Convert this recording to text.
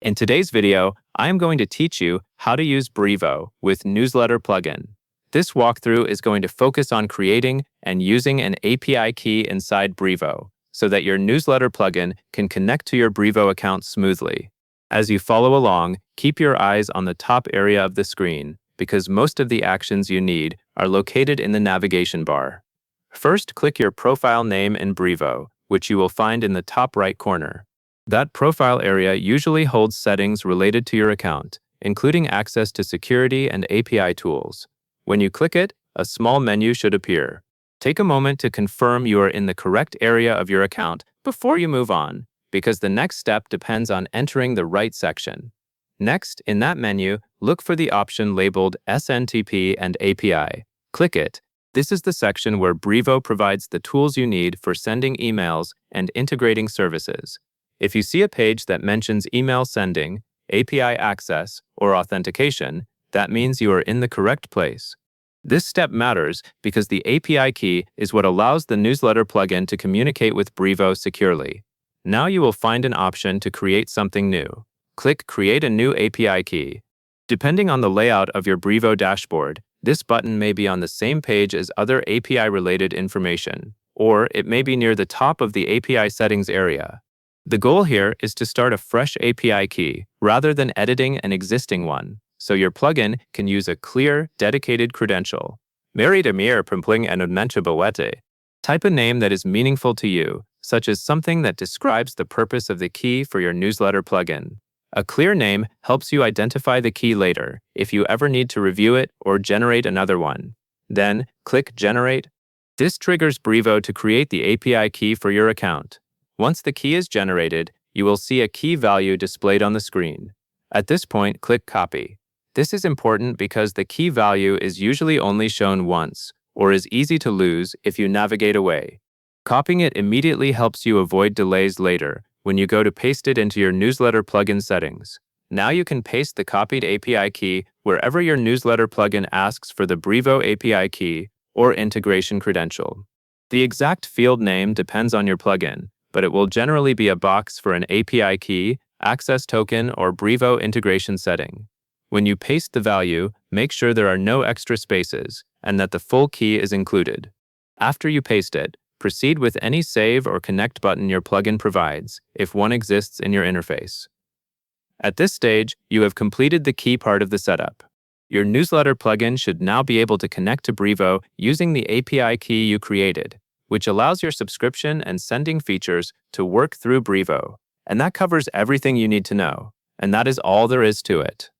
In today's video, I am going to teach you how to use Brevo with Newsletter plugin. This walkthrough is going to focus on creating and using an API key inside Brevo so that your newsletter plugin can connect to your Brevo account smoothly. As you follow along, keep your eyes on the top area of the screen because most of the actions you need are located in the navigation bar. First, click your profile name in Brevo, which you will find in the top right corner. That profile area usually holds settings related to your account, including access to security and API tools. When you click it, a small menu should appear. Take a moment to confirm you are in the correct area of your account before you move on, because the next step depends on entering the right section. Next, in that menu, look for the option labeled SNTP and API. Click it. This is the section where Brevo provides the tools you need for sending emails and integrating services. If you see a page that mentions email sending, API access, or authentication, that means you are in the correct place. This step matters because the API key is what allows the newsletter plugin to communicate with Brevo securely. Now you will find an option to create something new. Click Create a new API key. Depending on the layout of your Brevo dashboard, this button may be on the same page as other API-related information, or it may be near the top of the API settings area. The goal here is to start a fresh API key rather than editing an existing one, so your plugin can use a clear, dedicated credential. Mary Demir Primpling and Unmenchable. Type a name that is meaningful to you, such as something that describes the purpose of the key for your newsletter plugin. A clear name helps you identify the key later if you ever need to review it or generate another one. Then, click Generate. This triggers Brevo to create the API key for your account. Once the key is generated, you will see a key value displayed on the screen. At this point, click Copy. This is important because the key value is usually only shown once, or is easy to lose if you navigate away. Copying it immediately helps you avoid delays later when you go to paste it into your newsletter plugin settings. Now you can paste the copied API key wherever your newsletter plugin asks for the Brevo API key or integration credential. The exact field name depends on your plugin, but it will generally be a box for an API key, access token, or Brevo integration setting. When you paste the value, make sure there are no extra spaces and that the full key is included. After you paste it, proceed with any save or connect button your plugin provides, if one exists in your interface. At this stage, you have completed the key part of the setup. Your newsletter plugin should now be able to connect to Brevo using the API key you created, which allows your subscription and sending features to work through Brevo. And that covers everything you need to know. And that is all there is to it.